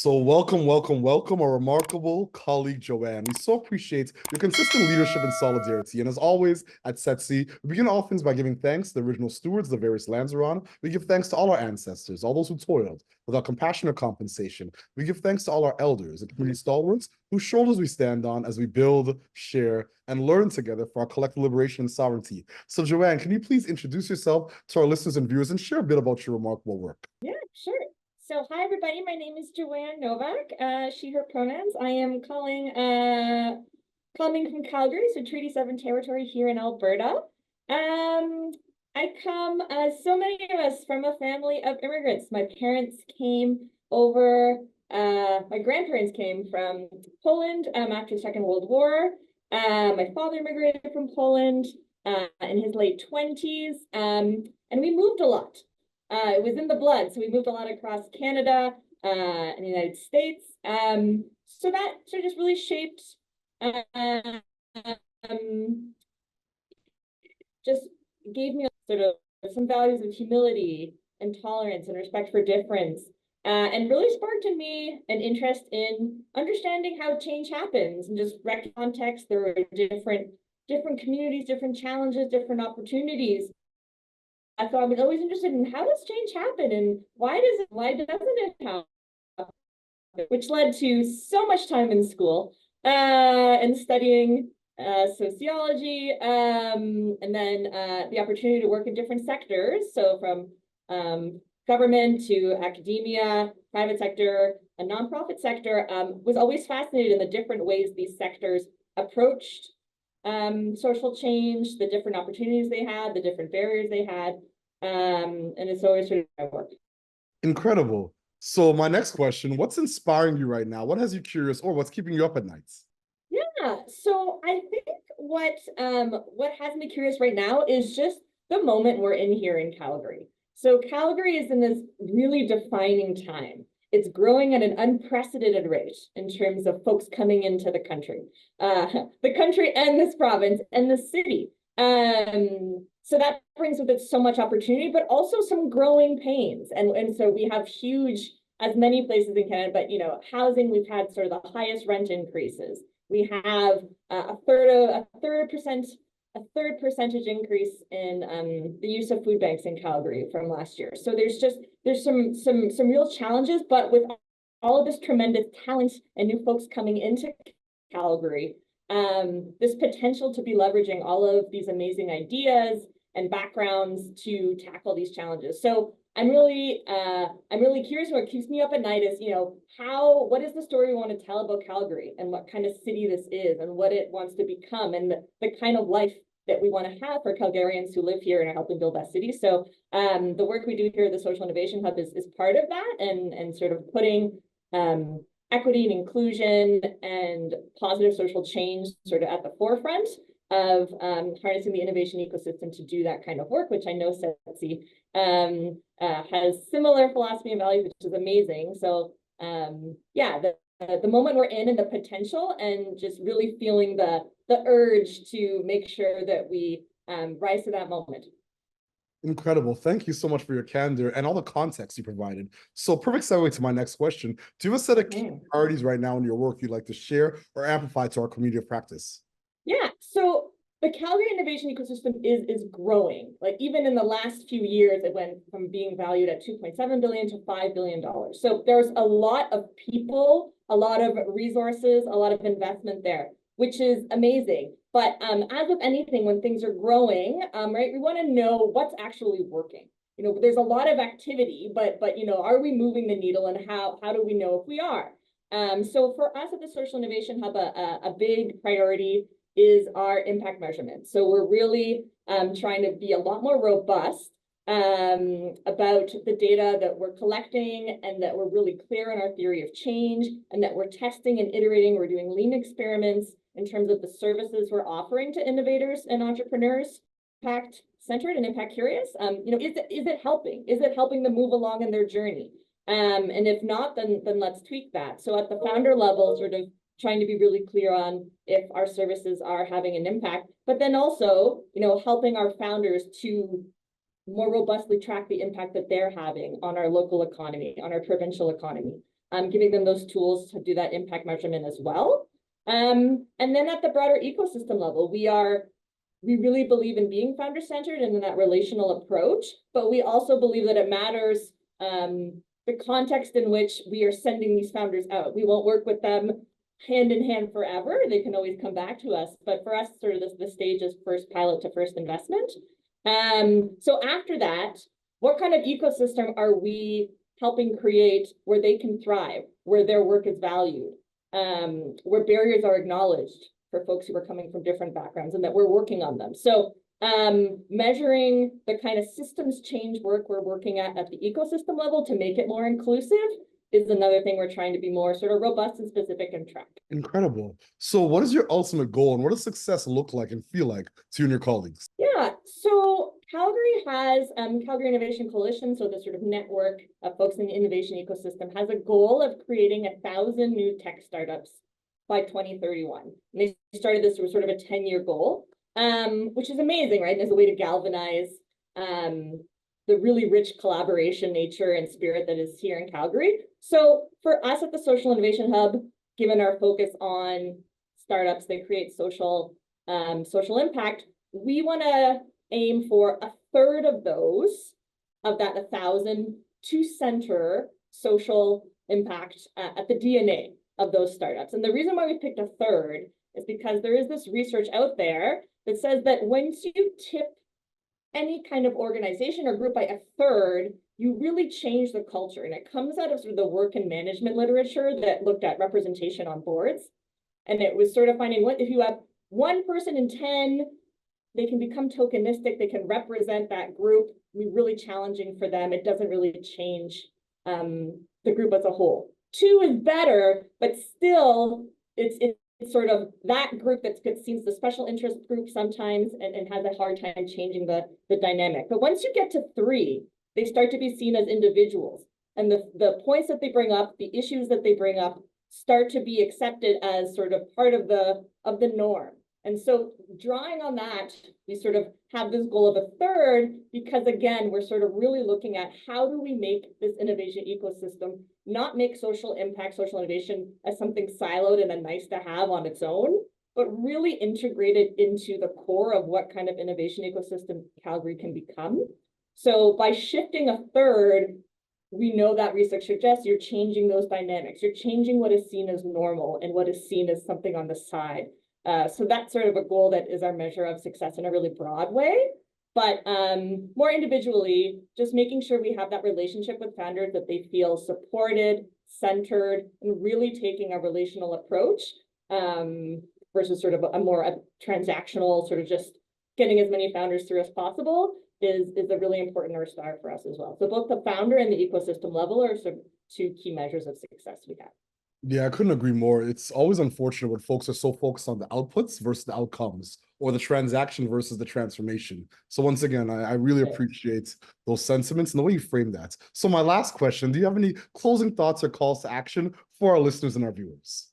So welcome, our remarkable colleague, Joanne. We so appreciate your consistent leadership and solidarity. And as always, at Setsi, we begin all things by giving thanks to the original stewards of the various lands we're on. We give thanks to all our ancestors, all those who toiled without compassion or compensation. We give thanks to all our elders and community stalwarts whose shoulders we stand on as we build, share, and learn together for our collective liberation and sovereignty. So Joanne, can you please introduce yourself to our listeners and viewers and share a bit about your remarkable work? Yeah, sure. So hi everybody, my name is Joanne Nowak, she, her pronouns. I am calling from Calgary, so Treaty 7 territory here in Alberta. I come, as so many of us, from a family of immigrants. My parents came over, my grandparents came from Poland after the Second World War. My father immigrated from Poland in his late 20s, and we moved a lot. It was in the blood, so we moved a lot across Canada and the United States. So that sort of just really shaped, just gave me sort of some values of humility and tolerance and respect for difference, and really sparked in me an interest in understanding how change happens and just rec context. There are different communities, different challenges, different opportunities. So I was always interested in how does change happen and why doesn't it happen? Which led to so much time in school and studying sociology, and then the opportunity to work in different sectors. So from government to academia, private sector, a nonprofit sector, was always fascinated in the different ways these sectors approached social change, the different opportunities they had, the different barriers they had, and it's always sort of my work. Incredible. So my next question, what's inspiring you right now? What has you curious or what's keeping you up at nights? Yeah, so I think what has me curious right now is just the moment we're in here in Calgary. So Calgary is in this really defining time. It's growing at an unprecedented rate in terms of folks coming into the country and this province and the city. So that brings with it so much opportunity, but also some growing pains. And so we have huge, as many places in Canada, but housing, we've had sort of the highest rent increases. We have a third percentage increase in the use of food banks in Calgary from last year. So there's some real challenges, but with all of this tremendous talent and new folks coming into Calgary, this potential to be leveraging all of these amazing ideas and backgrounds to tackle these challenges. So I'm really curious. What keeps me up at night is, what is the story we want to tell about Calgary and what kind of city this is and what it wants to become and the kind of life that we want to have for Calgarians who live here and are helping build that city. So the work we do here at the Social Innovation Hub is part of that, and sort of putting equity and inclusion and positive social change sort of at the forefront of harnessing the innovation ecosystem to do that kind of work, which I know Setsi has similar philosophy and values, which is amazing. So yeah, the moment we're in and the potential, and just really feeling the urge to make sure that we rise to that moment. Incredible. Thank you so much for your candor and all the context you provided. So perfect segue to my next question. Do you have a set of key priorities right now in your work you'd like to share or amplify to our community of practice? Yeah, so the Calgary innovation ecosystem is growing. Like even in the last few years, it went from being valued at $2.7 billion to $5 billion. So there's a lot of people, a lot of resources, a lot of investment there, which is amazing. But as with anything, when things are growing, right, we want to know what's actually working. There's a lot of activity, but are we moving the needle, and how do we know if we are? So for us at the Social Innovation Hub, a big priority is our impact measurement. So we're really trying to be a lot more robust about the data that we're collecting, and that we're really clear on our theory of change, and that we're testing and iterating. We're doing lean experiments in terms of the services we're offering to innovators and entrepreneurs, impact centered and impact curious. Is it helping? Is it helping them move along in their journey? And if not, then let's tweak that. So at the founder level, sort of trying to be really clear on if our services are having an impact, but then also, helping our founders to more robustly track the impact that they're having on our local economy, on our provincial economy. giving them those tools to do that impact measurement as well. And then at the broader ecosystem level, we really believe in being founder-centered and in that relational approach, but we also believe that it matters the context in which we are sending these founders out. We won't work with them hand in hand forever. They can always come back to us, but for us, sort of the stage is first pilot to first investment. So after that, what kind of ecosystem are we helping create where they can thrive, where their work is valued, where barriers are acknowledged for folks who are coming from different backgrounds, and that we're working on them. So measuring the kind of systems change work we're working at the ecosystem level to make it more inclusive is another thing we're trying to be more sort of robust and specific and track. Incredible. So what is your ultimate goal, and what does success look like and feel like to you and your colleagues? Yeah, so Calgary has Calgary Innovation Coalition, so the sort of network of folks in the innovation ecosystem, has a goal of creating 1,000 new tech startups by 2031. And they started this sort of a 10-year goal, which is amazing, right? And as a way to galvanize the really rich collaboration nature and spirit that is here in Calgary. So for us at the Social Innovation Hub, given our focus on startups that create social impact, we want to aim for 1/3 of those, of that 1,000, to center social impact at the DNA of those startups. And the reason why we picked 1/3 is because there is this research out there that says that once you tip any kind of organization or group by 1/3, you really change the culture. And it comes out of sort of the work and management literature that looked at representation on boards. And it was sort of finding what if you have 1 person in 10, they can become tokenistic, they can represent that group, be really challenging for them. It doesn't really change the group as a whole. 2 is better, but still it's sort of that group that seems the special interest group sometimes and has a hard time changing the dynamic. But once you get to 3, they start to be seen as individuals. And the points that they bring up, the issues that they bring up, start to be accepted as sort of part of the norm. And so drawing on that, we sort of have this goal of 1/3 because, again, we're sort of really looking at how do we make this innovation ecosystem not make social impact, social innovation as something siloed and a nice to have on its own, but really integrate it into the core of what kind of innovation ecosystem Calgary can become. So by shifting 1/3, we know that research suggests you're changing those dynamics. You're changing what is seen as normal and what is seen as something on the side. So that's sort of a goal that is our measure of success in a really broad way. But more individually, just making sure we have that relationship with founders, that they feel supported, centered, and really taking a relational approach versus sort of a more transactional, sort of just getting as many founders through as possible is a really important North Star for us as well. So both the founder and the ecosystem level are sort of 2 key measures of success we have. Yeah, I couldn't agree more. It's always unfortunate when folks are so focused on the outputs versus the outcomes, or the transaction versus the transformation. So once again, I really appreciate those sentiments and the way you frame that. So my last question, do you have any closing thoughts or calls to action for our listeners and our viewers?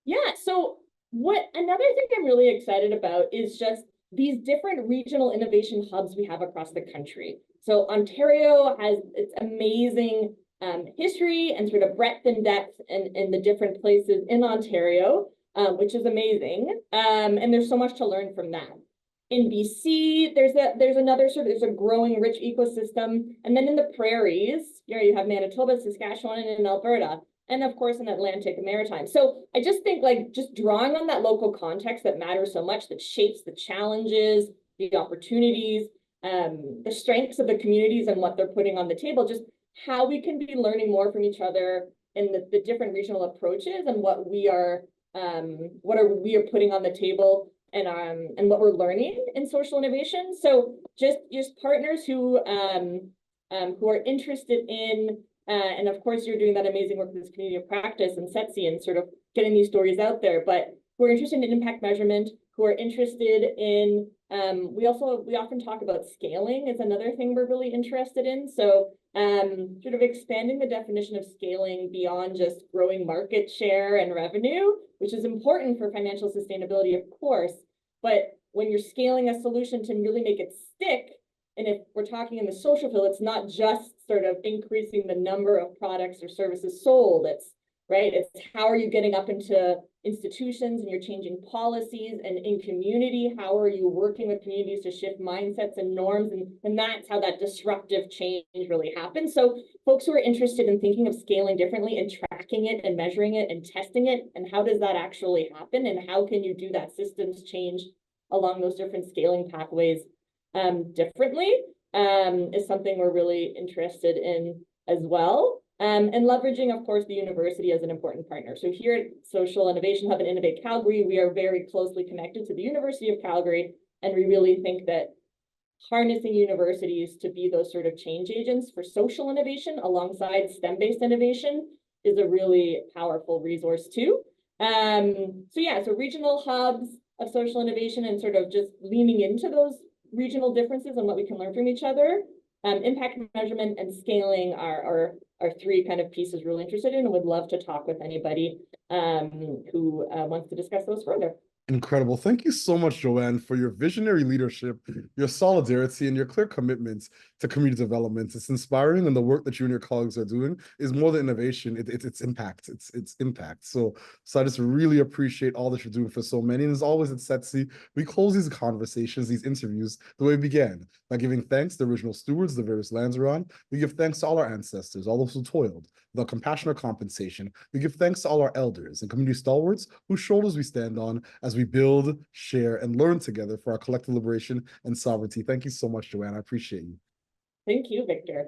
Yeah, so another thing I'm really excited about is just these different regional innovation hubs we have across the country. So Ontario has its amazing history and sort of breadth and depth in the different places in Ontario, which is amazing. And there's so much to learn from that. In BC, there's a growing rich ecosystem. And then in the prairies, you have Manitoba, Saskatchewan, and Alberta. And of course, in Atlantic and Maritime. So I just think just drawing on that local context that matters so much, that shapes the challenges, the opportunities, the strengths of the communities and what they're putting on the table, just how we can be learning more from each other in the different regional approaches and what we are putting on the table and what we're learning in social innovation. So just partners who are interested in and of course, you're doing that amazing work with this community of practice and Setsi and sort of getting these stories out there, but who are interested in impact measurement, who are interested in, we often talk about scaling is another thing we're really interested in. So sort of expanding the definition of scaling beyond just growing market share and revenue, which is important for financial sustainability, of course, but when you're scaling a solution to really make it stick And if we're talking in the social field, it's not just sort of increasing the number of products or services sold. It's right. It's how are you getting up into institutions and you're changing policies, and in community, how are you working with communities to shift mindsets and norms? And that's how that disruptive change really happens. So folks who are interested in thinking of scaling differently and tracking it and measuring it and testing it, and how does that actually happen? And how can you do that systems change along those different scaling pathways differently is something we're really interested in as well. And leveraging, of course, the university as an important partner. So here at Social Innovation Hub and Innovate Calgary, we are very closely connected to the University of Calgary, and we really think that harnessing universities to be those sort of change agents for social innovation alongside STEM-based innovation is a really powerful resource too. So regional hubs of social innovation and sort of just leaning into those regional differences and what we can learn from each other. Impact measurement and scaling are three kind of pieces really interested in, and would love to talk with anybody who wants to discuss those further. Incredible. Thank you so much, Joanne, for your visionary leadership, your solidarity, and your clear commitment to community development. It's inspiring, and the work that you and your colleagues are doing is more than innovation. It's impact. It's impact. So I just really appreciate all that you're doing for so many. And as always at Setsi, we close these conversations, these interviews, the way we began, by giving thanks to the original stewards, the various lands we're on. We give thanks to all our ancestors, all those who toiled, without compassion or compensation. We give thanks to all our elders and community stalwarts whose shoulders we stand on as we build, share, and learn together for our collective liberation and sovereignty. Thank you so much, Joanne. I appreciate you. Thank you, Victor.